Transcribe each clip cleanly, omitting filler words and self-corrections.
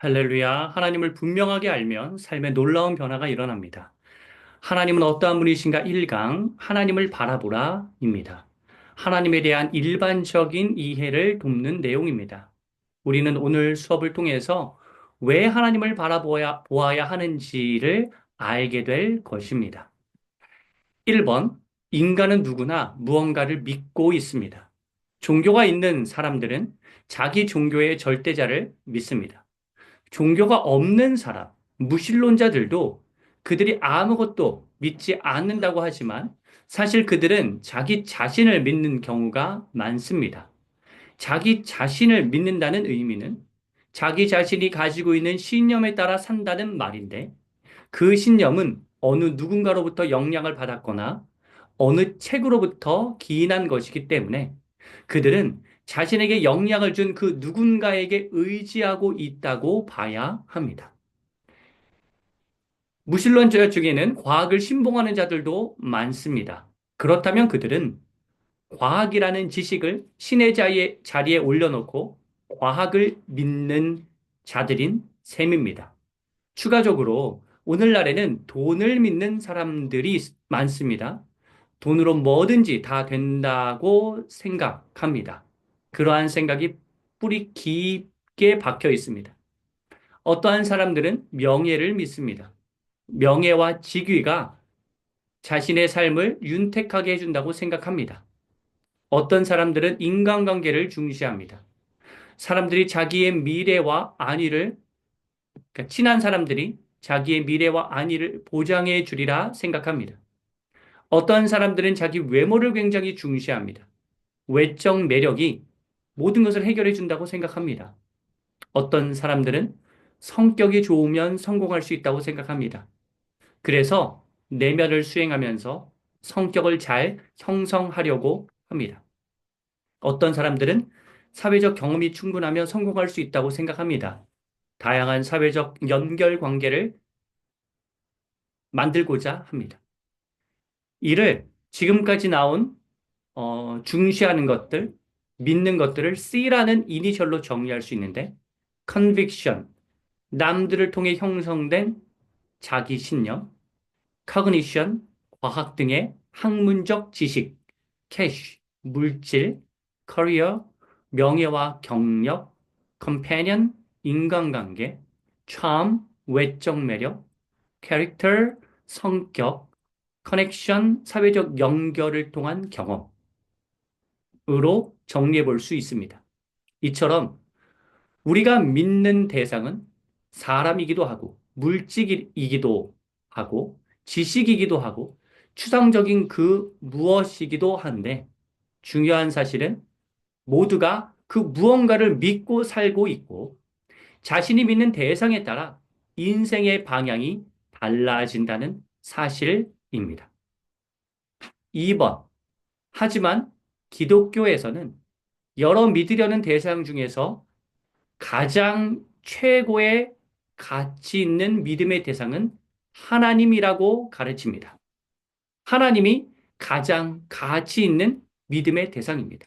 할렐루야. 하나님을 분명하게 알면 삶에 놀라운 변화가 일어납니다. 하나님은 어떠한 분이신가 1강, 하나님을 바라보라입니다. 하나님에 대한 일반적인 이해를 돕는 내용입니다. 우리는 오늘 수업을 통해서 왜 하나님을 보아야 하는지를 알게 될 것입니다. 1번, 인간은 누구나 무언가를 믿고 있습니다. 종교가 있는 사람들은 자기 종교의 절대자를 믿습니다. 종교가 없는 사람, 무신론자들도 그들이 아무것도 믿지 않는다고 하지만 사실 그들은 자기 자신을 믿는 경우가 많습니다. 자기 자신을 믿는다는 의미는 자기 자신이 가지고 있는 신념에 따라 산다는 말인데 그 신념은 어느 누군가로부터 영향을 받았거나 어느 책으로부터 기인한 것이기 때문에 그들은 자신에게 영향을 준 그 누군가에게 의지하고 있다고 봐야 합니다. 무신론자 중에는 과학을 신봉하는 자들도 많습니다. 그렇다면 그들은 과학이라는 지식을 신의 자리에 올려놓고 과학을 믿는 자들인 셈입니다. 추가적으로 오늘날에는 돈을 믿는 사람들이 많습니다. 돈으로 뭐든지 다 된다고 생각합니다. 그러한 생각이 뿌리 깊게 박혀 있습니다. 어떠한 사람들은 명예를 믿습니다. 명예와 직위가 자신의 삶을 윤택하게 해준다고 생각합니다. 어떤 사람들은 인간관계를 중시합니다. 사람들이 자기의 미래와 안위를, 그러니까 친한 사람들이 자기의 미래와 안위를 보장해 주리라 생각합니다. 어떤 사람들은 자기 외모를 굉장히 중시합니다. 외적 매력이 모든 것을 해결해 준다고 생각합니다. 어떤 사람들은 성격이 좋으면 성공할 수 있다고 생각합니다. 그래서 내면을 수행하면서 성격을 잘 형성하려고 합니다. 어떤 사람들은 사회적 경험이 충분하면 성공할 수 있다고 생각합니다. 다양한 사회적 연결 관계를 만들고자 합니다. 이를 지금까지 나온 중시하는 것들, 믿는 것들을 C라는 이니셜로 정의할 수 있는데 conviction, 남들을 통해 형성된 자기 신념, cognition, 과학 등의 학문적 지식, cash, 물질, career, 명예와 경력, companion, 인간관계, charm, 외적 매력, character, 성격, connection, 사회적 연결을 통한 경험으로 정리해 볼 수 있습니다. 이처럼 우리가 믿는 대상은 사람이기도 하고, 물질이기도 하고, 지식이기도 하고, 추상적인 그 무엇이기도 한데, 중요한 사실은 모두가 그 무언가를 믿고 살고 있고, 자신이 믿는 대상에 따라 인생의 방향이 달라진다는 사실입니다. 2번. 하지만 기독교에서는 여러 믿으려는 대상 중에서 가장 최고의 가치 있는 믿음의 대상은 하나님이라고 가르칩니다. 하나님이 가장 가치 있는 믿음의 대상입니다.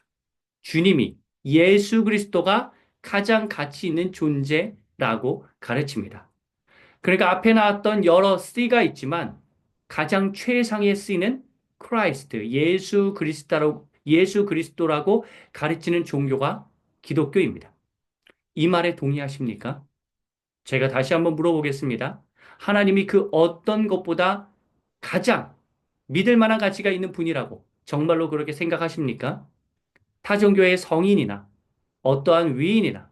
주님이 예수 그리스도가 가장 가치 있는 존재라고 가르칩니다. 그러니까 앞에 나왔던 여러 C가 있지만 가장 최상의 C는 크라이스트, 예수 그리스도라고 가르치는 종교가 기독교입니다. 이 말에 동의하십니까? 제가 다시 한번 물어보겠습니다. 하나님이 그 어떤 것보다 가장 믿을 만한 가치가 있는 분이라고 정말로 그렇게 생각하십니까? 타종교의 성인이나 어떠한 위인이나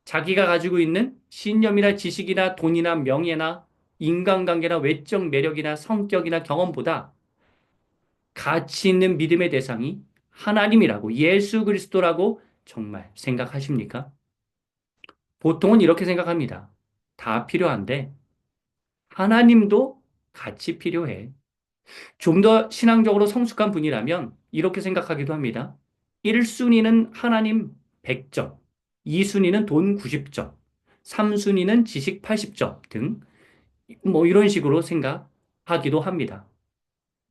자기가 가지고 있는 신념이나 지식이나 돈이나 명예나 인간관계나 외적 매력이나 성격이나 경험보다 가치 있는 믿음의 대상이 하나님이라고 예수 그리스도라고 정말 생각하십니까? 보통은 이렇게 생각합니다. 다 필요한데 하나님도 같이 필요해. 좀 더 신앙적으로 성숙한 분이라면 이렇게 생각하기도 합니다. 1순위는 하나님 100점, 2순위는 돈 90점, 3순위는 지식 80점 등 뭐 이런 식으로 생각하기도 합니다.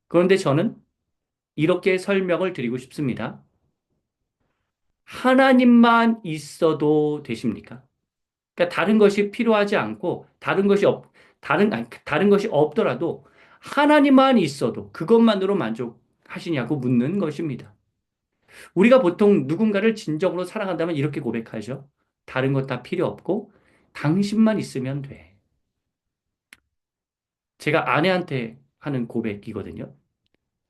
그런데 저는 이렇게 설명을 드리고 싶습니다. 하나님만 있어도 되십니까? 그러니까 다른 것이 필요하지 않고 다른 것이 없더라도 하나님만 있어도 그것만으로 만족하시냐고 묻는 것입니다. 우리가 보통 누군가를 진정으로 사랑한다면 이렇게 고백하죠. 다른 것 다 필요 없고 당신만 있으면 돼. 제가 아내한테 하는 고백이거든요.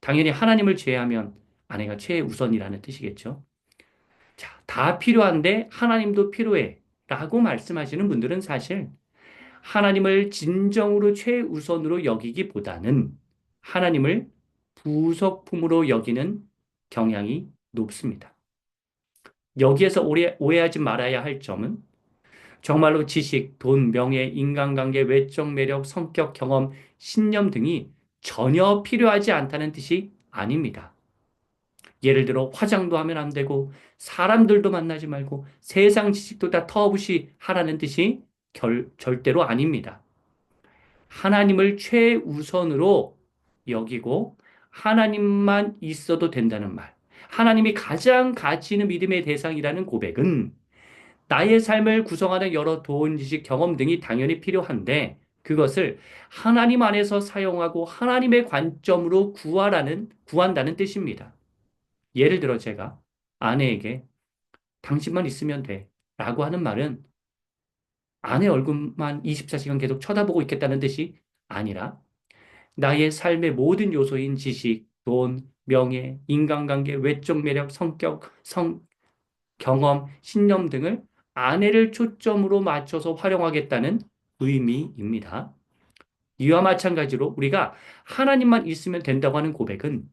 당연히 하나님을 제외하면 아내가 최우선이라는 뜻이겠죠. 자, 다 필요한데 하나님도 필요해. 라고 말씀하시는 분들은 사실 하나님을 진정으로 최우선으로 여기기보다는 하나님을 부속품으로 여기는 경향이 높습니다. 여기에서 오해하지 말아야 할 점은 정말로 지식, 돈, 명예, 인간관계, 외적 매력, 성격, 경험, 신념 등이 전혀 필요하지 않다는 뜻이 아닙니다. 예를 들어 화장도 하면 안 되고 사람들도 만나지 말고 세상 지식도 다 터부시 하라는 뜻이 절대로 아닙니다. 하나님을 최우선으로 여기고 하나님만 있어도 된다는 말. 하나님이 가장 가치 있는 믿음의 대상이라는 고백은 나의 삶을 구성하는 여러 돈, 지식, 경험 등이 당연히 필요한데 그것을 하나님 안에서 사용하고 하나님의 관점으로 구한다는 뜻입니다. 예를 들어 제가 아내에게 당신만 있으면 돼 라고 하는 말은 아내 얼굴만 24시간 계속 쳐다보고 있겠다는 뜻이 아니라 나의 삶의 모든 요소인 지식, 돈, 명예, 인간관계, 외적 매력, 성격, 경험, 신념 등을 아내를 초점으로 맞춰서 활용하겠다는 의미입니다. 이와 마찬가지로 우리가 하나님만 있으면 된다고 하는 고백은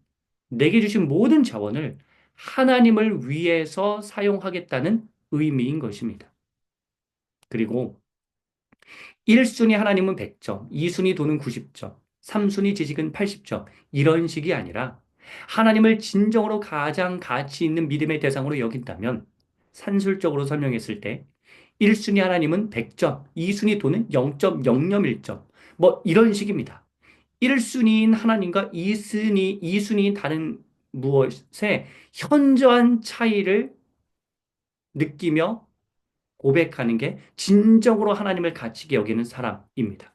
내게 주신 모든 자원을 하나님을 위해서 사용하겠다는 의미인 것입니다. 그리고 1순위 하나님은 100점, 2순위 돈은 90점, 3순위 지식은 80점, 이런 식이 아니라 하나님을 진정으로 가장 가치 있는 믿음의 대상으로 여긴다면 산술적으로 설명했을 때 1순위 하나님은 100점, 2순위 돈은 0.001점, 뭐 이런 식입니다. 1순위인 하나님과 2순위인 다른 무엇에 현저한 차이를 느끼며 고백하는 게 진정으로 하나님을 가치게 여기는 사람입니다.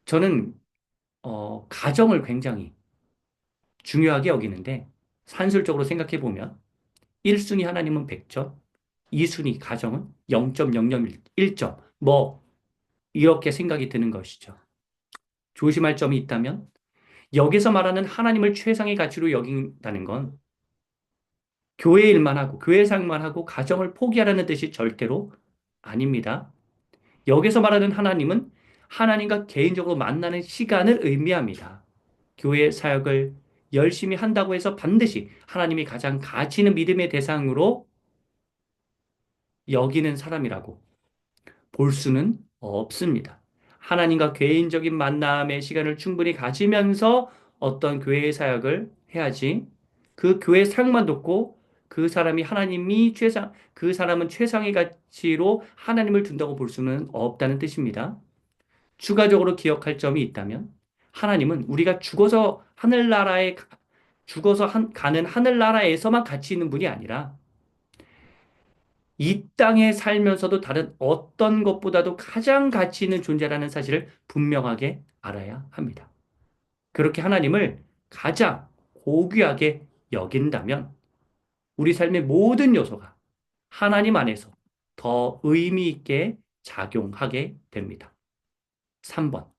저는 가정을 굉장히 중요하게 여기는데 산술적으로 생각해 보면 1순위 하나님은 100점, 2순위 가정은 0.001점. 뭐 이렇게 생각이 드는 것이죠. 조심할 점이 있다면 여기서 말하는 하나님을 최상의 가치로 여긴다는 건 교회 일만 하고 교회 생활만 하고 가정을 포기하라는 뜻이 절대로 아닙니다. 여기서 말하는 하나님은 하나님과 개인적으로 만나는 시간을 의미합니다. 교회 사역을 열심히 한다고 해서 반드시 하나님이 가장 가치 있는 믿음의 대상으로 여기는 사람이라고 볼 수는 없습니다. 하나님과 개인적인 만남의 시간을 충분히 가지면서 어떤 교회의 사역을 해야지 그 교회 사역만 돕고 그 사람은 최상의 가치로 하나님을 둔다고 볼 수는 없다는 뜻입니다. 추가적으로 기억할 점이 있다면 하나님은 우리가 가는 하늘나라에서만 가치 있는 분이 아니라 이 땅에 살면서도 다른 어떤 것보다도 가장 가치 있는 존재라는 사실을 분명하게 알아야 합니다. 그렇게 하나님을 가장 고귀하게 여긴다면 우리 삶의 모든 요소가 하나님 안에서 더 의미 있게 작용하게 됩니다. 3번.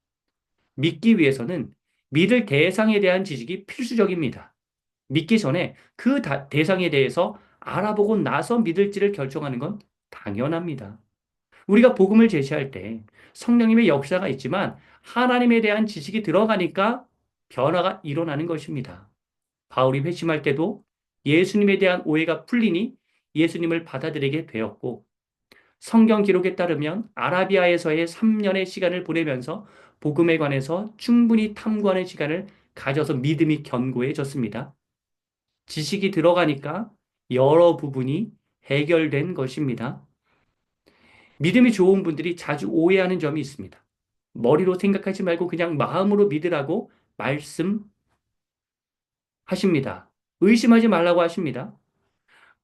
믿기 위해서는 믿을 대상에 대한 지식이 필수적입니다. 믿기 전에 그 대상에 대해서 알아보고 나서 믿을지를 결정하는 건 당연합니다. 우리가 복음을 제시할 때 성령님의 역사가 있지만 하나님에 대한 지식이 들어가니까 변화가 일어나는 것입니다. 바울이 회심할 때도 예수님에 대한 오해가 풀리니 예수님을 받아들이게 되었고 성경 기록에 따르면 아라비아에서의 3년의 시간을 보내면서 복음에 관해서 충분히 탐구하는 시간을 가져서 믿음이 견고해졌습니다. 지식이 들어가니까 여러 부분이 해결된 것입니다. 믿음이 좋은 분들이 자주 오해하는 점이 있습니다. 머리로 생각하지 말고 그냥 마음으로 믿으라고 말씀하십니다. 의심하지 말라고 하십니다.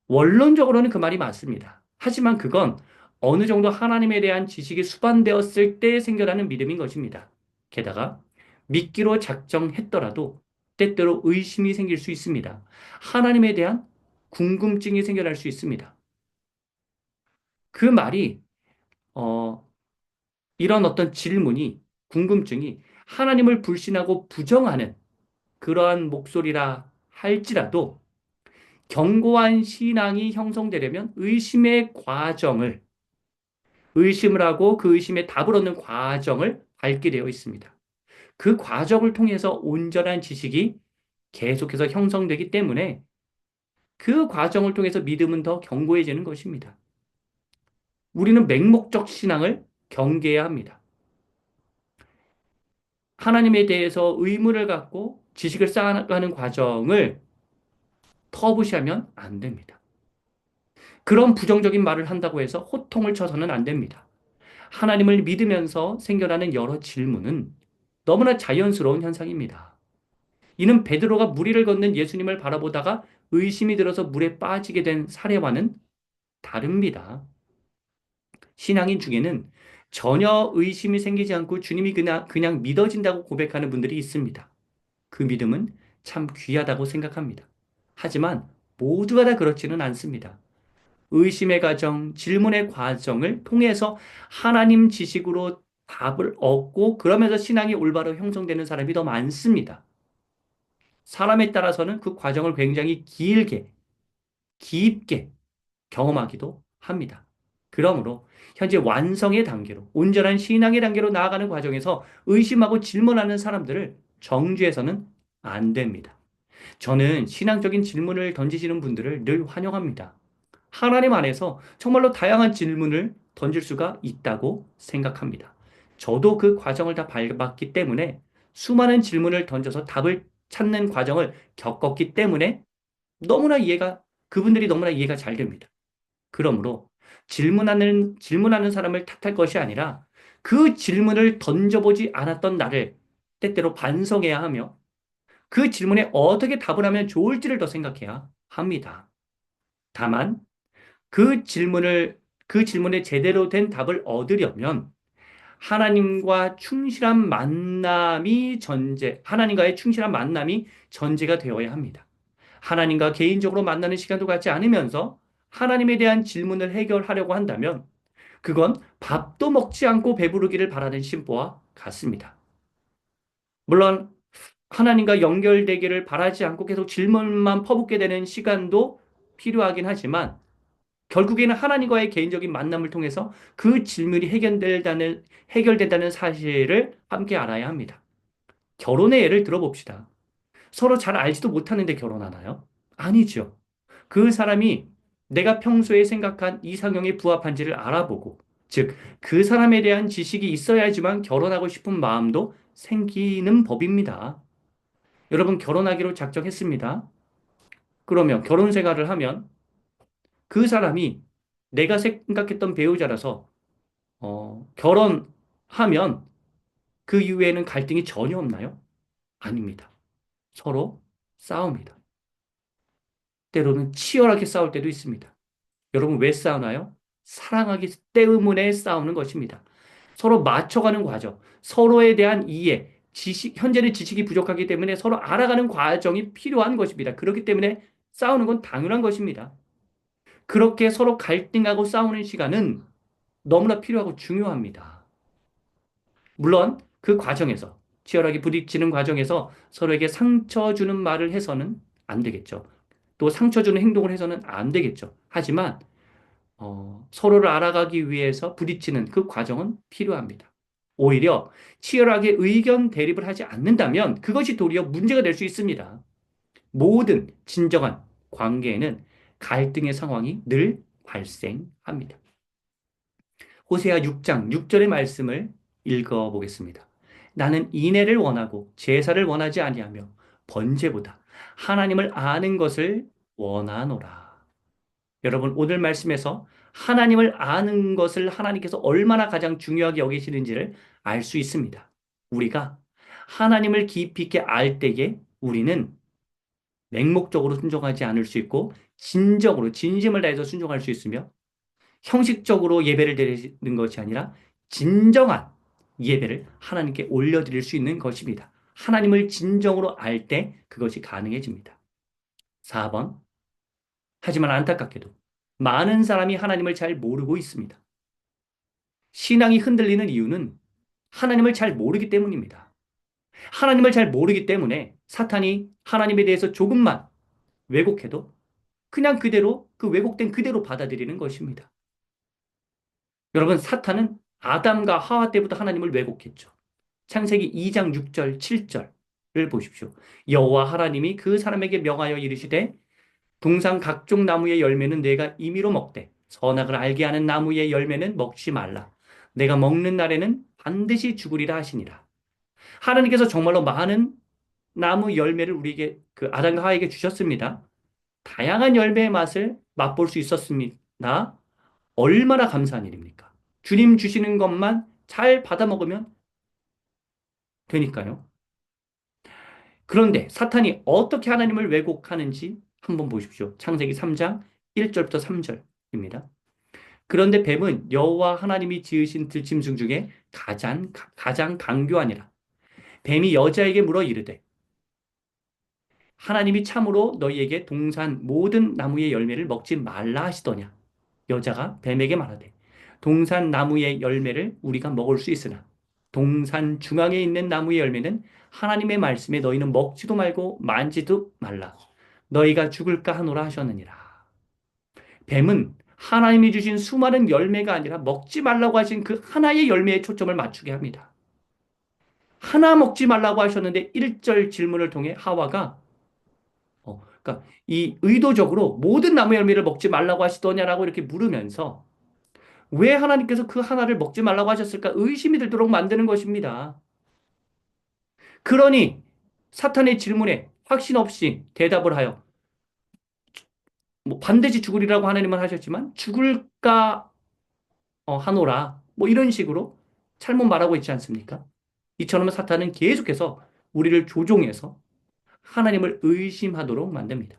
원론적으로는 그 말이 맞습니다. 하지만 그건 어느 정도 하나님에 대한 지식이 수반되었을 때 생겨나는 믿음인 것입니다. 게다가 믿기로 작정했더라도 때때로 의심이 생길 수 있습니다. 하나님에 대한 궁금증이 생겨날 수 있습니다. 그 말이 어, 이런 어떤 질문이 궁금증이 하나님을 불신하고 부정하는 그러한 목소리라 할지라도 견고한 신앙이 형성되려면 의심을 하고 그 의심에 답을 얻는 과정을 밟게 되어 있습니다. 그 과정을 통해서 온전한 지식이 계속해서 형성되기 때문에 그 과정을 통해서 믿음은 더 견고해지는 것입니다. 우리는 맹목적 신앙을 경계해야 합니다. 하나님에 대해서 의문을 갖고 지식을 쌓아가는 과정을 터부시하면 안 됩니다. 그런 부정적인 말을 한다고 해서 호통을 쳐서는 안 됩니다. 하나님을 믿으면서 생겨나는 여러 질문은 너무나 자연스러운 현상입니다. 이는 베드로가 물 위를 걷는 예수님을 바라보다가 의심이 들어서 물에 빠지게 된 사례와는 다릅니다. 신앙인 중에는 전혀 의심이 생기지 않고 주님이 그냥 믿어진다고 고백하는 분들이 있습니다. 그 믿음은 참 귀하다고 생각합니다. 하지만 모두가 다 그렇지는 않습니다. 의심의 과정, 질문의 과정을 통해서 하나님 지식으로 답을 얻고 그러면서 신앙이 올바로 형성되는 사람이 더 많습니다. 사람에 따라서는 그 과정을 굉장히 길게, 깊게 경험하기도 합니다. 그러므로 현재 완성의 단계로, 온전한 신앙의 단계로 나아가는 과정에서 의심하고 질문하는 사람들을 정죄해서는 안 됩니다. 저는 신앙적인 질문을 던지시는 분들을 늘 환영합니다. 하나님 안에서 정말로 다양한 질문을 던질 수가 있다고 생각합니다. 저도 그 과정을 다 밟았기 때문에 수많은 질문을 던져서 답을 찾는 과정을 겪었기 때문에 너무나 이해가, 그분들이 너무나 이해가 잘 됩니다. 그러므로 질문하는 사람을 탓할 것이 아니라 그 질문을 던져보지 않았던 나를 때때로 반성해야 하며 그 질문에 어떻게 답을 하면 좋을지를 더 생각해야 합니다. 다만 그 질문을, 그 질문에 제대로 된 답을 얻으려면 하나님과의 충실한 만남이 전제가 되어야 합니다. 하나님과 개인적으로 만나는 시간도 갖지 않으면서 하나님에 대한 질문을 해결하려고 한다면 그건 밥도 먹지 않고 배부르기를 바라는 심보와 같습니다. 물론 하나님과 연결되기를 바라지 않고 계속 질문만 퍼붓게 되는 시간도 필요하긴 하지만 결국에는 하나님과의 개인적인 만남을 통해서 그 질문이 해결된다는 사실을 함께 알아야 합니다. 결혼의 예를 들어봅시다. 서로 잘 알지도 못하는데 결혼하나요? 아니죠. 그 사람이 내가 평소에 생각한 이상형에 부합한지를 알아보고, 즉, 그 사람에 대한 지식이 있어야지만 결혼하고 싶은 마음도 생기는 법입니다. 여러분, 결혼하기로 작정했습니다. 그러면 결혼 생활을 하면 그 사람이 내가 생각했던 배우자라서 결혼하면 그 이후에는 갈등이 전혀 없나요? 아닙니다. 서로 싸웁니다. 때로는 치열하게 싸울 때도 있습니다. 여러분 왜 싸우나요? 사랑하기 때문에 싸우는 것입니다. 서로 맞춰가는 과정, 서로에 대한 이해, 현재는 지식이 부족하기 때문에 서로 알아가는 과정이 필요한 것입니다. 그렇기 때문에 싸우는 건 당연한 것입니다. 그렇게 서로 갈등하고 싸우는 시간은 너무나 필요하고 중요합니다. 물론 그 과정에서 치열하게 부딪히는 과정에서 서로에게 상처 주는 말을 해서는 안 되겠죠. 또 상처 주는 행동을 해서는 안 되겠죠. 하지만 서로를 알아가기 위해서 부딪히는 그 과정은 필요합니다. 오히려 치열하게 의견 대립을 하지 않는다면 그것이 도리어 문제가 될 수 있습니다. 모든 진정한 관계에는 갈등의 상황이 늘 발생합니다. 호세아 6장 6절의 말씀을 읽어보겠습니다. 나는 인애를 원하고 제사를 원하지 아니하며 번제보다 하나님을 아는 것을 원하노라. 여러분 오늘 말씀에서 하나님을 아는 것을 하나님께서 얼마나 가장 중요하게 여기시는지를 알 수 있습니다. 우리가 하나님을 깊이 있게 알 때에 우리는 맹목적으로 순종하지 않을 수 있고 진심을 다해서 순종할 수 있으며 형식적으로 예배를 드리는 것이 아니라 진정한 예배를 하나님께 올려드릴 수 있는 것입니다. 하나님을 진정으로 알 때 그것이 가능해집니다. 4번. 하지만 안타깝게도 많은 사람이 하나님을 잘 모르고 있습니다. 신앙이 흔들리는 이유는 하나님을 잘 모르기 때문입니다. 하나님을 잘 모르기 때문에 사탄이 하나님에 대해서 조금만 왜곡해도 그냥 그대로 그 왜곡된 그대로 받아들이는 것입니다. 여러분, 사탄은 아담과 하와 때부터 하나님을 왜곡했죠. 창세기 2장 6절, 7절을 보십시오. 여호와 하나님이 그 사람에게 명하여 이르시되 동산 각종 나무의 열매는 내가 임의로 먹되 선악을 알게 하는 나무의 열매는 먹지 말라. 내가 먹는 날에는 반드시 죽으리라 하시니라. 하나님께서 정말로 많은 나무 열매를 우리에게 그 아담과 하와에게 주셨습니다. 다양한 열매의 맛을 맛볼 수 있었습니다. 얼마나 감사한 일입니까? 주님 주시는 것만 잘 받아 먹으면 되니까요. 그런데 사탄이 어떻게 하나님을 왜곡하는지 한번 보십시오. 창세기 3장 1절부터 3절입니다. 그런데 뱀은 여호와 하나님이 지으신 들짐승 중에 가장 강교하니라. 뱀이 여자에게 물어 이르되 하나님이 참으로 너희에게 동산 모든 나무의 열매를 먹지 말라 하시더냐. 여자가 뱀에게 말하되 동산 나무의 열매를 우리가 먹을 수 있으나 동산 중앙에 있는 나무의 열매는 하나님의 말씀에 너희는 먹지도 말고 만지도 말라. 너희가 죽을까 하노라 하셨느니라. 뱀은 하나님이 주신 수많은 열매가 아니라 먹지 말라고 하신 그 하나의 열매에 초점을 맞추게 합니다. 하나 먹지 말라고 하셨는데 1절 질문을 통해 하와가 그러니까 이 의도적으로 모든 나무 열매를 먹지 말라고 하시더냐라고 이렇게 물으면서 왜 하나님께서 그 하나를 먹지 말라고 하셨을까 의심이 들도록 만드는 것입니다. 그러니 사탄의 질문에 확신 없이 대답을 하여 뭐 반드시 죽으리라고 하나님은 하셨지만 죽을까 하노라 뭐 이런 식으로 잘못 말하고 있지 않습니까? 이처럼 사탄은 계속해서 우리를 조종해서 하나님을 의심하도록 만듭니다.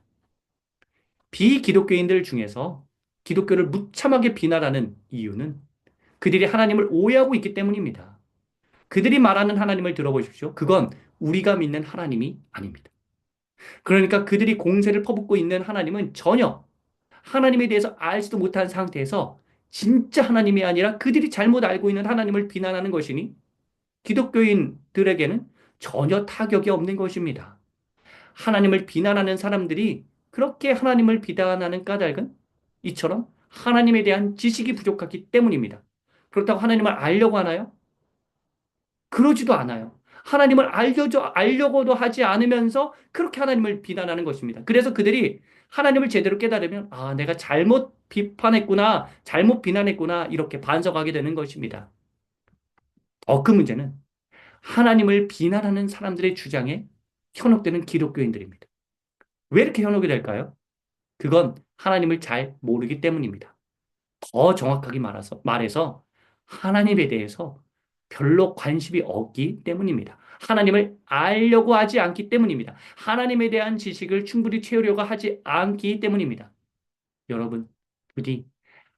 비기독교인들 중에서 기독교를 무참하게 비난하는 이유는 그들이 하나님을 오해하고 있기 때문입니다. 그들이 말하는 하나님을 들어보십시오. 그건 우리가 믿는 하나님이 아닙니다. 그러니까 그들이 공세를 퍼붓고 있는 하나님은 전혀 하나님에 대해서 알지도 못한 상태에서 진짜 하나님이 아니라 그들이 잘못 알고 있는 하나님을 비난하는 것이니 기독교인들에게는 전혀 타격이 없는 것입니다. 하나님을 비난하는 사람들이 그렇게 하나님을 비난하는 까닭은 이처럼 하나님에 대한 지식이 부족하기 때문입니다. 그렇다고 하나님을 알려고 하나요? 그러지도 않아요. 하나님을 알려고도 하지 않으면서 그렇게 하나님을 비난하는 것입니다. 그래서 그들이 하나님을 제대로 깨달으면, 아, 내가 잘못 비판했구나, 잘못 비난했구나, 이렇게 반성하게 되는 것입니다. 더 큰 문제는 하나님을 비난하는 사람들의 주장에 현혹되는 기독교인들입니다. 왜 이렇게 현혹이 될까요? 그건 하나님을 잘 모르기 때문입니다. 더 정확하게 말해서 하나님에 대해서 별로 관심이 없기 때문입니다. 하나님을 알려고 하지 않기 때문입니다. 하나님에 대한 지식을 충분히 채우려고 하지 않기 때문입니다. 여러분, 부디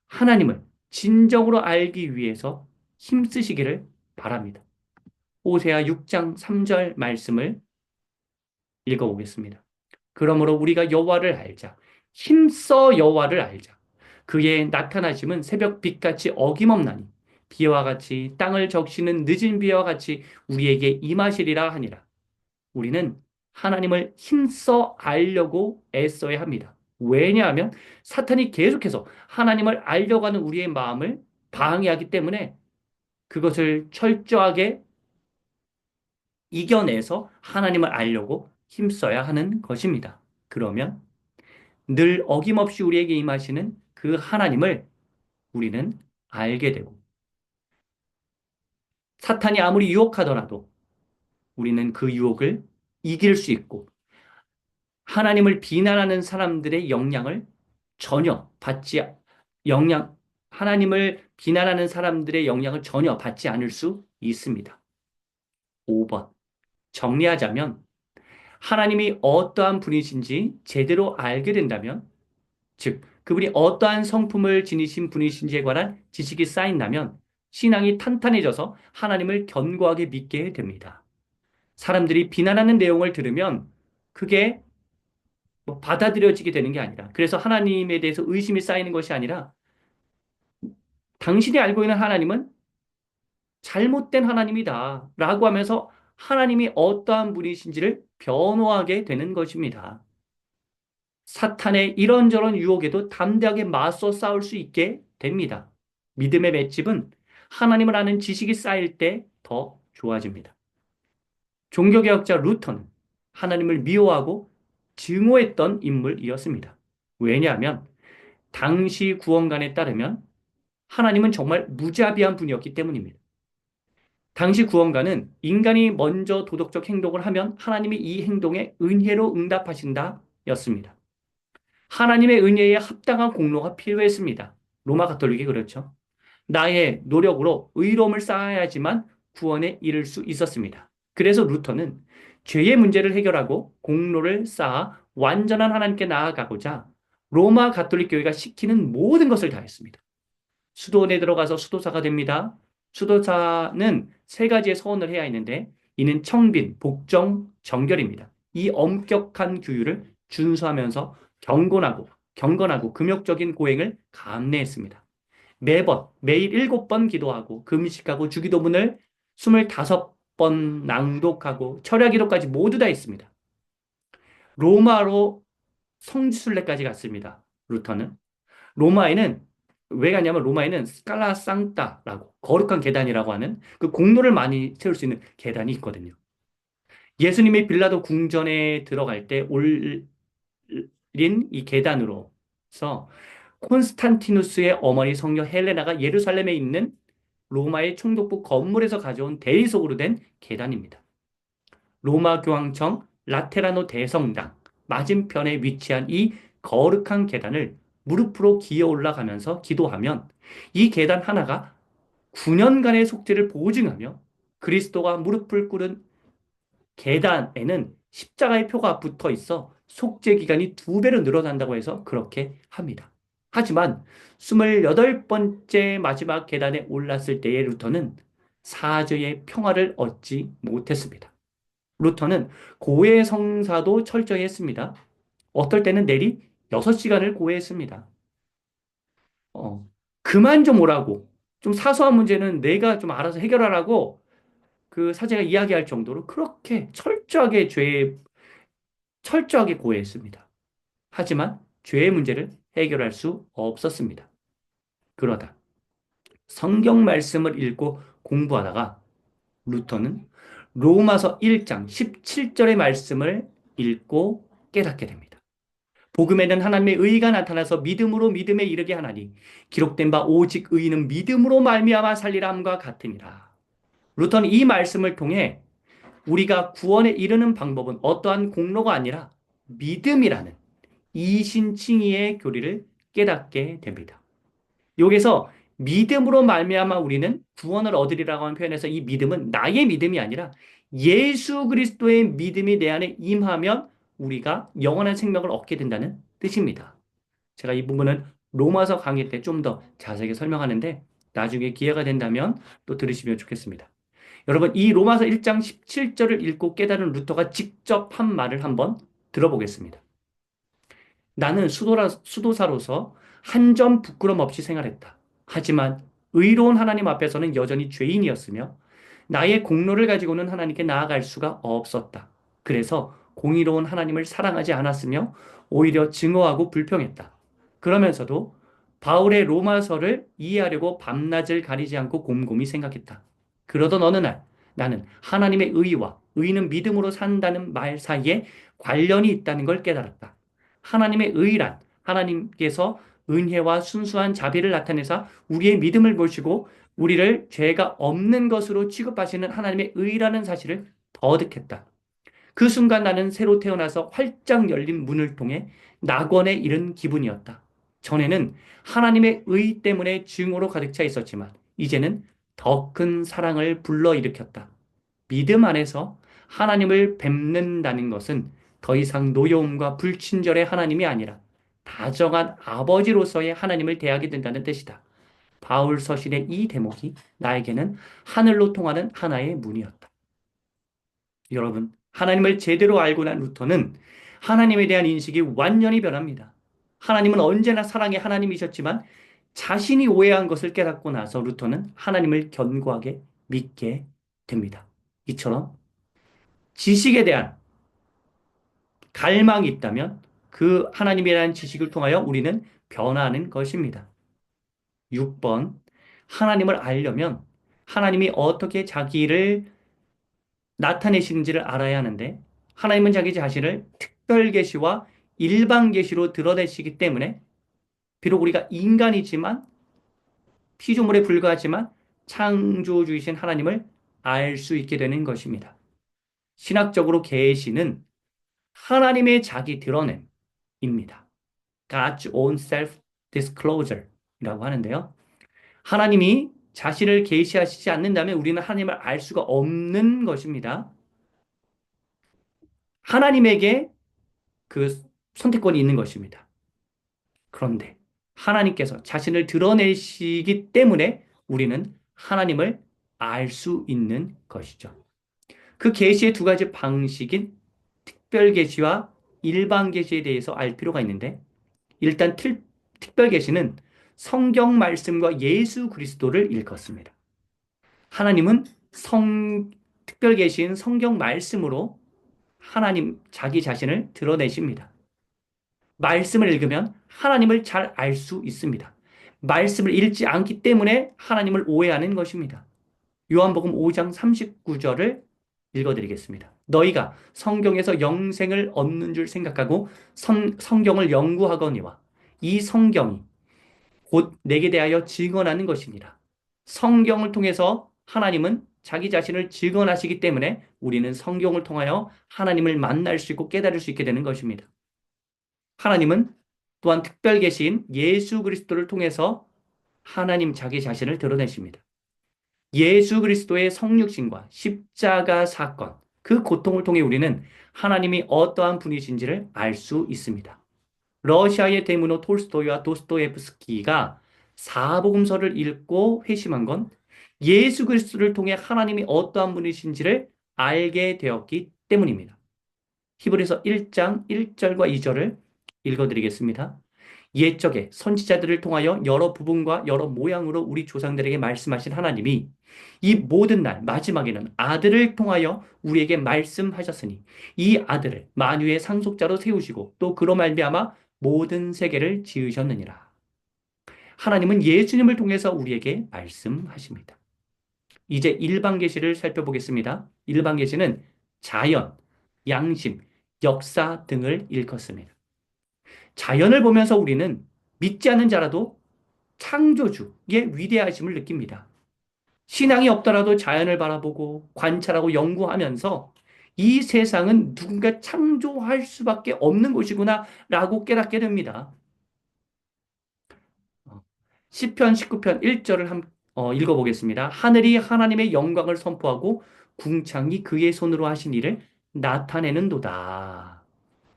하나님을 진정으로 알기 위해서 힘쓰시기를 바랍니다. 호세아 6장 3절 말씀을 읽어보겠습니다. 그러므로 우리가 여호와를 알자. 힘써 여호와를 알자. 그의 나타나심은 새벽 빛같이 어김없나니 비와 같이 땅을 적시는 늦은 비와 같이 우리에게 임하시리라 하니라. 우리는 하나님을 힘써 알려고 애써야 합니다. 왜냐하면 사탄이 계속해서 하나님을 알려고 하는 우리의 마음을 방해하기 때문에 그것을 철저하게 이겨내서 하나님을 알려고 힘써야 하는 것입니다. 그러면 늘 어김없이 우리에게 임하시는 그 하나님을 우리는 알게 되고 사탄이 아무리 유혹하더라도 우리는 그 유혹을 이길 수 있고 하나님을 비난하는 사람들의 영향을 전혀 받지 영향 하나님을 비난하는 사람들의 영향을 전혀 받지 않을 수 있습니다. 5번. 정리하자면 하나님이 어떠한 분이신지 제대로 알게 된다면 즉 그분이 어떠한 성품을 지니신 분이신지에 관한 지식이 쌓인다면 신앙이 탄탄해져서 하나님을 견고하게 믿게 됩니다. 사람들이 비난하는 내용을 들으면 그게 뭐 받아들여지게 되는 게 아니라, 그래서 하나님에 대해서 의심이 쌓이는 것이 아니라 당신이 알고 있는 하나님은 잘못된 하나님이다 라고 하면서 하나님이 어떠한 분이신지를 변호하게 되는 것입니다. 사탄의 이런저런 유혹에도 담대하게 맞서 싸울 수 있게 됩니다. 믿음의 맷집은 하나님을 아는 지식이 쌓일 때 더 좋아집니다. 종교개혁자 루터는 하나님을 미워하고 증오했던 인물이었습니다. 왜냐하면 당시 구원관에 따르면 하나님은 정말 무자비한 분이었기 때문입니다. 당시 구원가는 인간이 먼저 도덕적 행동을 하면 하나님이 이 행동에 은혜로 응답하신다 였습니다. 하나님의 은혜에 합당한 공로가 필요했습니다. 로마 가톨릭이 그렇죠. 나의 노력으로 의로움을 쌓아야지만 구원에 이를 수 있었습니다. 그래서 루터는 죄의 문제를 해결하고 공로를 쌓아 완전한 하나님께 나아가고자 로마 가톨릭 교회가 시키는 모든 것을 다했습니다. 수도원에 들어가서 수도사가 됩니다. 수도사는 세 가지의 서원을 해야 했는데 이는 청빈, 복정, 정결입니다. 이 엄격한 규율을 준수하면서 경건하고 금욕적인 고행을 감내했습니다. 매일 7번 기도하고 금식하고 주기도문을 25번 낭독하고 철야기도까지 모두 다 했습니다. 로마로 성지순례까지 갔습니다. 루터는. 로마에는 왜 가냐면 로마에는 스칼라 상타라고 거룩한 계단이라고 하는 그 공로를 많이 세울 수 있는 계단이 있거든요. 예수님이 빌라도 궁전에 들어갈 때 올린 이 계단으로서 콘스탄티누스의 어머니 성녀 헬레나가 예루살렘에 있는 로마의 총독부 건물에서 가져온 대리석으로 된 계단입니다. 로마 교황청 라테라노 대성당 맞은편에 위치한 이 거룩한 계단을 무릎으로 기어 올라가면서 기도하면 이 계단 하나가 9년간의 속죄를 보증하며 그리스도가 무릎을 꿇은 계단에는 십자가의 표가 붙어 있어 속죄 기간이 2배로 늘어난다고 해서 그렇게 합니다. 하지만 28번째 마지막 계단에 올랐을 때의 루터는 사죄의 평화를 얻지 못했습니다. 루터는 고해 성사도 철저히 했습니다. 어떨 때는 내리 6시간을 고해했습니다. 어, 그만 좀 오라고. 좀 사소한 문제는 내가 좀 알아서 해결하라고 그 사제가 이야기할 정도로 그렇게 철저하게 고해했습니다. 하지만 죄의 문제를 해결할 수 없었습니다. 그러다 성경 말씀을 읽고 공부하다가 루터는 로마서 1장 17절의 말씀을 읽고 깨닫게 됩니다. 복음에는 하나님의 의가 나타나서 믿음으로 믿음에 이르게 하나니 기록된 바 오직 의인은 믿음으로 말미암아 살리람과 같으니라. 루터는 이 말씀을 통해 우리가 구원에 이르는 방법은 어떠한 공로가 아니라 믿음이라는 이신칭의의 교리를 깨닫게 됩니다. 여기서 믿음으로 말미암아 우리는 구원을 얻으리라고 하는 표현에서 이 믿음은 나의 믿음이 아니라 예수 그리스도의 믿음이 내 안에 임하면 우리가 영원한 생명을 얻게 된다는 뜻입니다. 제가 이 부분은 로마서 강의 때 좀 더 자세하게 설명하는데 나중에 기회가 된다면 또 들으시면 좋겠습니다. 여러분, 이 로마서 1장 17절을 읽고 깨달은 루터가 직접 한 말을 한번 들어보겠습니다. 나는 수도사로서 한 점 부끄럼 없이 생활했다. 하지만 의로운 하나님 앞에서는 여전히 죄인이었으며 나의 공로를 가지고는 하나님께 나아갈 수가 없었다. 그래서 공의로운 하나님을 사랑하지 않았으며 오히려 증오하고 불평했다. 그러면서도 바울의 로마서를 이해하려고 밤낮을 가리지 않고 곰곰이 생각했다. 그러던 어느 날 나는 하나님의 의와 의는 믿음으로 산다는 말 사이에 관련이 있다는 걸 깨달았다. 하나님의 의란 하나님께서 은혜와 순수한 자비를 나타내사 우리의 믿음을 보시고 우리를 죄가 없는 것으로 취급하시는 하나님의 의라는 사실을 터득했다. 그 순간 나는 새로 태어나서 활짝 열린 문을 통해 낙원에 이른 기분이었다. 전에는 하나님의 의 때문에 증오로 가득 차 있었지만 이제는 더 큰 사랑을 불러일으켰다. 믿음 안에서 하나님을 뵙는다는 것은 더 이상 노여움과 불친절의 하나님이 아니라 다정한 아버지로서의 하나님을 대하게 된다는 뜻이다. 바울 서신의 이 대목이 나에게는 하늘로 통하는 하나의 문이었다. 여러분, 하나님을 제대로 알고 난 루터는 하나님에 대한 인식이 완전히 변합니다. 하나님은 언제나 사랑의 하나님이셨지만 자신이 오해한 것을 깨닫고 나서 루터는 하나님을 견고하게 믿게 됩니다. 이처럼 지식에 대한 갈망이 있다면 그 하나님에 대한 지식을 통하여 우리는 변화하는 것입니다. 6번, 하나님을 알려면 하나님이 어떻게 자기를 나타내시는지를 알아야 하는데 하나님은 자기 자신을 특별 계시와 일반 계시로 드러내시기 때문에 비록 우리가 인간이지만 피조물에 불과하지만 창조주이신 하나님을 알 수 있게 되는 것입니다. 신학적으로 계시는 하나님의 자기 드러냄입니다. God's own self-disclosure이라고 하는데요. 하나님이 자신을 계시하시지 않는다면 우리는 하나님을 알 수가 없는 것입니다. 하나님에게 그 선택권이 있는 것입니다. 그런데 하나님께서 자신을 드러내시기 때문에 우리는 하나님을 알 수 있는 것이죠. 그 계시의 두 가지 방식인 특별 계시와 일반 계시에 대해서 알 필요가 있는데 일단 특별 계시는 성경 말씀과 예수 그리스도를 일컫습니다. 하나님은 특별 계시인 성경 말씀으로 하나님 자기 자신을 드러내십니다. 말씀을 읽으면 하나님을 잘 알 수 있습니다. 말씀을 읽지 않기 때문에 하나님을 오해하는 것입니다. 요한복음 5장 39절을 읽어드리겠습니다. 너희가 성경에서 영생을 얻는 줄 생각하고 성경을 연구하거니와 이 성경이 곧 내게 대하여 증언하는 것이니라. 성경을 통해서 하나님은 자기 자신을 증언하시기 때문에 우리는 성경을 통하여 하나님을 만날 수 있고 깨달을 수 있게 되는 것입니다. 하나님은 또한 특별 계신 예수 그리스도를 통해서 하나님 자기 자신을 드러내십니다. 예수 그리스도의 성육신과 십자가 사건, 그 고통을 통해 우리는 하나님이 어떠한 분이신지를 알 수 있습니다. 러시아의 대문호 톨스토이와 도스토옙스키가 사복음서를 읽고 회심한 건 예수 그리스도를 통해 하나님이 어떠한 분이신지를 알게 되었기 때문입니다. 히브리서 1장 1절과 2절을 읽어드리겠습니다. 옛적에 선지자들을 통하여 여러 부분과 여러 모양으로 우리 조상들에게 말씀하신 하나님이 이 모든 날 마지막에는 아들을 통하여 우리에게 말씀하셨으니 이 아들을 만유의 상속자로 세우시고 또 그로 말미암아 모든 세계를 지으셨느니라. 하나님은 예수님을 통해서 우리에게 말씀하십니다. 이제 일반 계시를 살펴보겠습니다. 일반 계시는 자연, 양심, 역사 등을 일컫습니다. 자연을 보면서 우리는 믿지 않는 자라도 창조주의 위대하심을 느낍니다. 신앙이 없더라도 자연을 바라보고 관찰하고 연구하면서 이 세상은 누군가 창조할 수밖에 없는 곳이구나 라고 깨닫게 됩니다. 시편 19편 1절을 읽어보겠습니다. 하늘이 하나님의 영광을 선포하고 궁창이 그의 손으로 하신 일을 나타내는도다.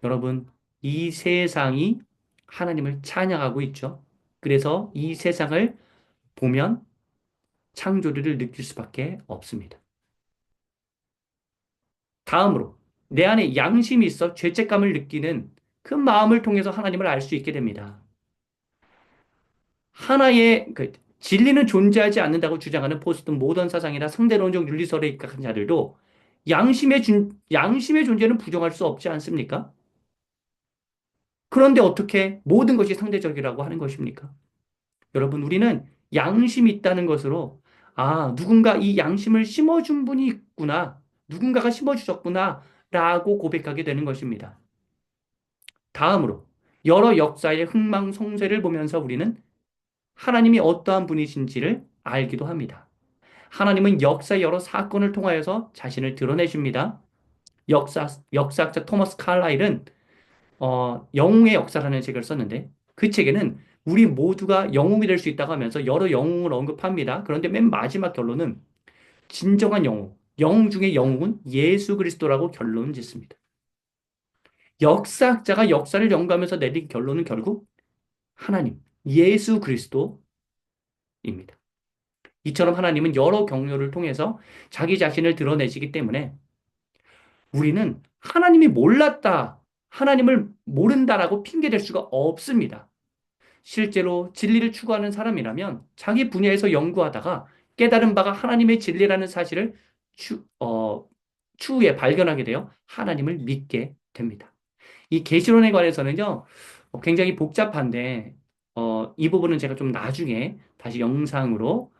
여러분, 이 세상이 하나님을 찬양하고 있죠. 그래서 이 세상을 보면 창조주를 느낄 수밖에 없습니다. 다음으로 내 안에 양심이 있어 죄책감을 느끼는 그 마음을 통해서 하나님을 알 수 있게 됩니다. 하나의 진리는 존재하지 않는다고 주장하는 포스트 모던 사상이나 상대론적 윤리설에 입각한 자들도 양심의 존재는 부정할 수 없지 않습니까? 그런데 어떻게 모든 것이 상대적이라고 하는 것입니까? 여러분, 우리는 양심이 있다는 것으로, 누군가 이 양심을 심어준 분이 있구나. 누군가가 심어주셨구나. 라고 고백하게 되는 것입니다. 다음으로, 여러 역사의 흥망성쇠를 보면서 우리는 하나님이 어떠한 분이신지를 알기도 합니다. 하나님은 역사의 여러 사건을 통하여서 자신을 드러내십니다. 역사학자 토머스 칼라일은 영웅의 역사라는 책을 썼는데 그 책에는 우리 모두가 영웅이 될 수 있다고 하면서 여러 영웅을 언급합니다. 그런데 맨 마지막 결론은 진정한 영웅 중의 영웅은 예수 그리스도라고 결론 짓습니다. 역사학자가 역사를 연구하면서 내린 결론은 결국 하나님, 예수 그리스도입니다. 이처럼 하나님은 여러 경로를 통해서 자기 자신을 드러내시기 때문에 우리는 하나님이 몰랐다, 하나님을 모른다라고 핑계댈 수가 없습니다. 실제로 진리를 추구하는 사람이라면 자기 분야에서 연구하다가 깨달은 바가 하나님의 진리라는 사실을 추후에 발견하게 되어 하나님을 믿게 됩니다. 이 계시론에 관해서는요, 굉장히 복잡한데, 이 부분은 제가 좀 나중에 다시 영상으로,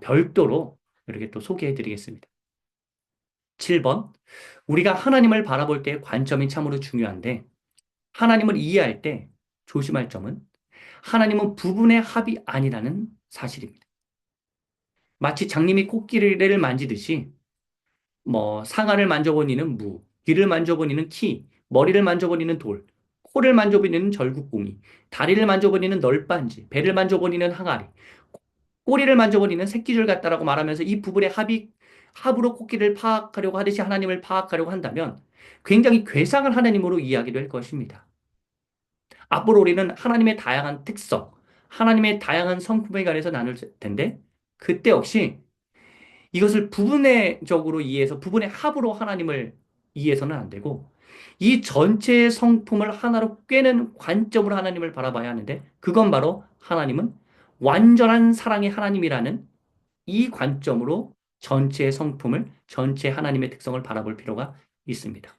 별도로 이렇게 또 소개해 드리겠습니다. 7번. 우리가 하나님을 바라볼 때의 관점이 참으로 중요한데, 하나님을 이해할 때 조심할 점은 하나님은 부분의 합이 아니라는 사실입니다. 마치 장님이 코끼리를 만지듯이 상아를 만져보니는 무, 귀를 만져보니는 키, 머리를 만져보니는 돌, 코를 만져보니는 절구공이, 다리를 만져보니는 널빤지, 배를 만져보니는 항아리, 꼬리를 만져보니는 새끼줄 같다라고 말하면서 이 부분의 합으로 코끼리를 파악하려고 하듯이 하나님을 파악하려고 한다면 굉장히 괴상한 하나님으로 이해하게 될 것입니다. 앞으로 우리는 하나님의 다양한 특성, 하나님의 다양한 성품에 관해서 나눌 텐데, 그때 역시 이것을 부분적으로 이해해서 부분의 합으로 하나님을 이해해서는 안 되고, 이 전체의 성품을 하나로 꿰는 관점으로 하나님을 바라봐야 하는데, 그건 바로 하나님은 완전한 사랑의 하나님이라는 이 관점으로 전체의 성품을, 전체 하나님의 특성을 바라볼 필요가 있습니다.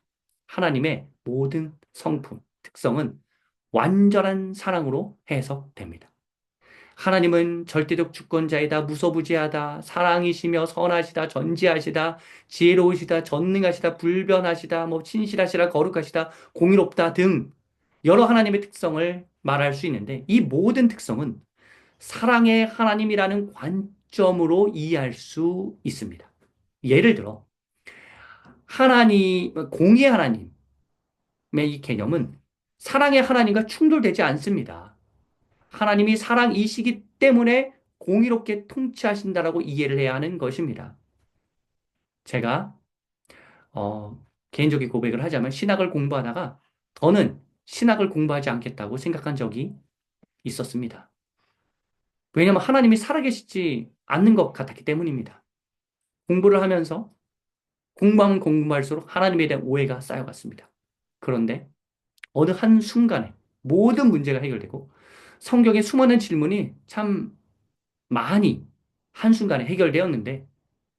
하나님의 모든 성품, 특성은 완전한 사랑으로 해석됩니다. 하나님은 절대적 주권자이다, 무소부지하다, 사랑이시며 선하시다, 전지하시다, 지혜로우시다, 전능하시다, 불변하시다, 친실하시다, 거룩하시다, 공의롭다 등 여러 하나님의 특성을 말할 수 있는데 이 모든 특성은 사랑의 하나님이라는 관점으로 이해할 수 있습니다. 예를 들어 공의의 하나님의 이 개념은 사랑의 하나님과 충돌되지 않습니다. 하나님이 사랑이시기 때문에 공의롭게 통치하신다라고 이해를 해야 하는 것입니다. 제가 개인적인 고백을 하자면 신학을 공부하다가 더는 신학을 공부하지 않겠다고 생각한 적이 있었습니다. 왜냐하면 하나님이 살아계시지 않는 것 같았기 때문입니다. 공부를 하면서 공부하면 공부할수록 하나님에 대한 오해가 쌓여갔습니다. 그런데 어느 한순간에 모든 문제가 해결되고 성경에 수많은 질문이 참 많이 한순간에 해결되었는데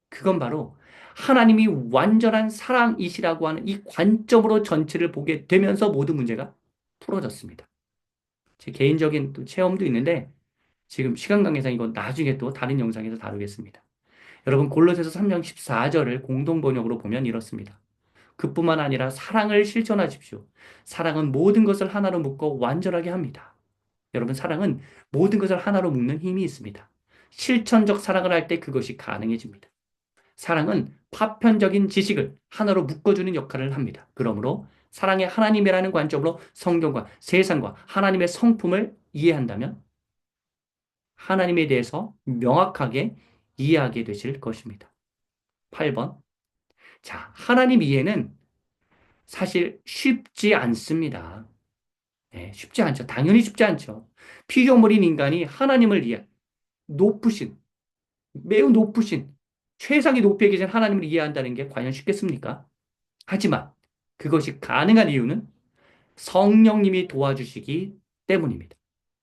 그건 바로 하나님이 완전한 사랑이시라고 하는 이 관점으로 전체를 보게 되면서 모든 문제가 풀어졌습니다. 제 개인적인 또 체험도 있는데 지금 시간 관계상 이건 나중에 또 다른 영상에서 다루겠습니다. 여러분 골로새서 3장 14절을 공동 번역으로 보면 이렇습니다. 그뿐만 아니라 사랑을 실천하십시오. 사랑은 모든 것을 하나로 묶어 완전하게 합니다. 여러분 사랑은 모든 것을 하나로 묶는 힘이 있습니다. 실천적 사랑을 할 때 그것이 가능해집니다. 사랑은 파편적인 지식을 하나로 묶어주는 역할을 합니다. 그러므로 사랑의 하나님이라는 관점으로 성경과 세상과 하나님의 성품을 이해한다면 하나님에 대해서 명확하게 이해하게 되실 것입니다. 8번. 자, 하나님 이해는 사실 쉽지 않습니다. 네, 쉽지 않죠. 당연히 쉽지 않죠. 피조물인 인간이 하나님을 높으신, 매우 높으신, 최상의 높이에 계신 하나님을 이해한다는 게 과연 쉽겠습니까? 하지만 그것이 가능한 이유는 성령님이 도와주시기 때문입니다.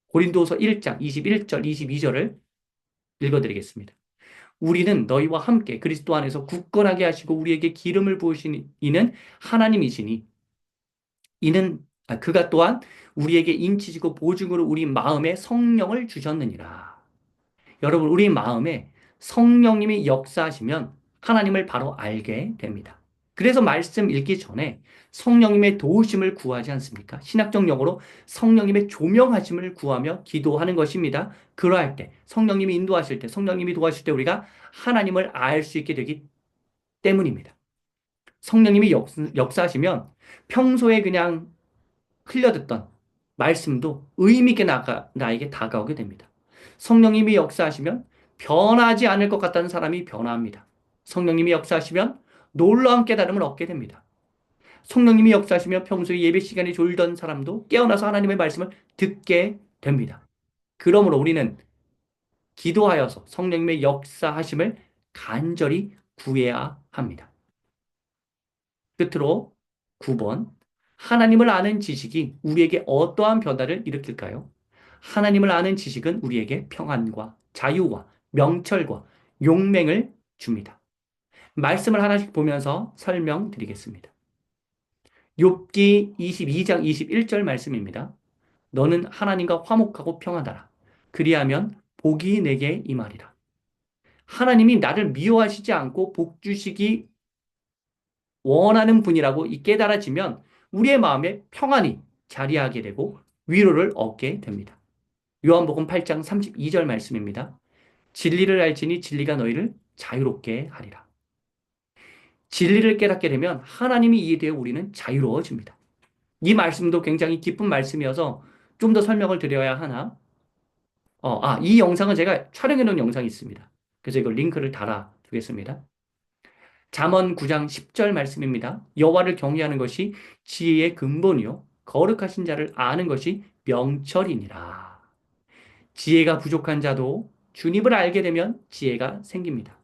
고린도서 1장 21절, 22절을 읽어드리겠습니다. 우리는 너희와 함께 그리스도 안에서 굳건하게 하시고 우리에게 기름을 부으신 이는 하나님이시니 그가 또한 우리에게 인치시고 보증으로 우리 마음에 성령을 주셨느니라. 여러분, 우리 마음에 성령님이 역사하시면 하나님을 바로 알게 됩니다. 그래서 말씀 읽기 전에 성령님의 도우심을 구하지 않습니까? 신학적 용어로 성령님의 조명하심을 구하며 기도하는 것입니다. 그러할 때, 성령님이 인도하실 때, 성령님이 도와주실 때 우리가 하나님을 알 수 있게 되기 때문입니다. 성령님이 역사하시면 평소에 그냥 흘려듣던 말씀도 의미 있게 나에게 다가오게 됩니다. 성령님이 역사하시면 변하지 않을 것 같다는 사람이 변화합니다. 성령님이 역사하시면 놀라운 깨달음을 얻게 됩니다. 성령님이 역사하시며 평소에 예배 시간에 졸던 사람도 깨어나서 하나님의 말씀을 듣게 됩니다. 그러므로 우리는 기도하여서 성령님의 역사하심을 간절히 구해야 합니다. 끝으로 9번. 하나님을 아는 지식이 우리에게 어떠한 변화를 일으킬까요? 하나님을 아는 지식은 우리에게 평안과 자유와 명철과 용맹을 줍니다. 말씀을 하나씩 보면서 설명드리겠습니다. 욥기 22장 21절 말씀입니다. 너는 하나님과 화목하고 평안하라. 그리하면 복이 내게 임하리라. 하나님이 나를 미워하시지 않고 복 주시기 원하는 분이라고 이 깨달아지면 우리의 마음에 평안이 자리하게 되고 위로를 얻게 됩니다. 요한복음 8장 32절 말씀입니다. 진리를 알지니 진리가 너희를 자유롭게 하리라. 진리를 깨닫게 되면 하나님이 이해되어 우리는 자유로워집니다. 이 말씀도 굉장히 기쁜 말씀이어서 좀 더 설명을 드려야 하나? 이 영상은 제가 촬영해 놓은 영상이 있습니다. 그래서 이거 링크를 달아 두겠습니다. 잠언 9장 10절 말씀입니다. 여호와를 경외하는 것이 지혜의 근본이요 거룩하신 자를 아는 것이 명철이니라. 지혜가 부족한 자도 주님을 알게 되면 지혜가 생깁니다.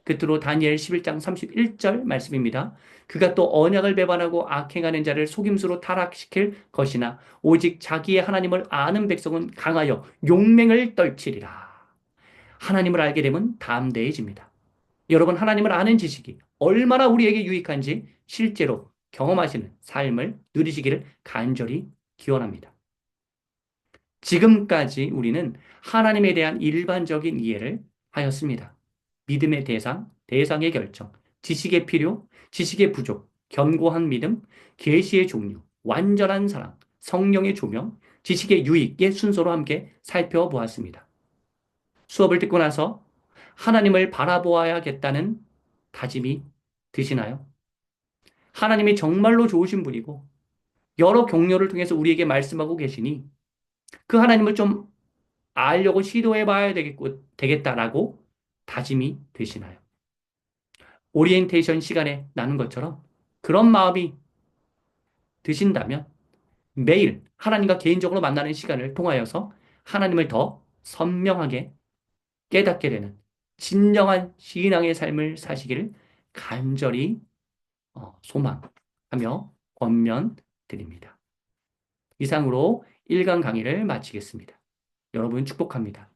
끝으로 다니엘 11장 31절 말씀입니다. 그가 또 언약을 배반하고 악행하는 자를 속임수로 타락시킬 것이나 오직 자기의 하나님을 아는 백성은 강하여 용맹을 떨치리라. 하나님을 알게 되면 담대해집니다. 여러분, 하나님을 아는 지식이 얼마나 우리에게 유익한지 실제로 경험하시는 삶을 누리시기를 간절히 기원합니다. 지금까지 우리는 하나님에 대한 일반적인 이해를 하였습니다. 믿음의 대상, 대상의 결정, 지식의 필요, 지식의 부족, 견고한 믿음, 계시의 종류, 완전한 사랑, 성령의 조명, 지식의 유익의 순서로 함께 살펴보았습니다. 수업을 듣고 나서 하나님을 바라보아야겠다는 다짐이 드시나요? 하나님이 정말로 좋으신 분이고 여러 경로를 통해서 우리에게 말씀하고 계시니 그 하나님을 좀 알려고 시도해 봐야 되겠다라고 다짐이 되시나요? 오리엔테이션 시간에 나눈 것처럼 그런 마음이 드신다면 매일 하나님과 개인적으로 만나는 시간을 통하여서 하나님을 더 선명하게 깨닫게 되는 진정한 신앙의 삶을 사시기를 간절히 소망하며 권면드립니다. 이상으로 1강 강의를 마치겠습니다. 여러분 축복합니다.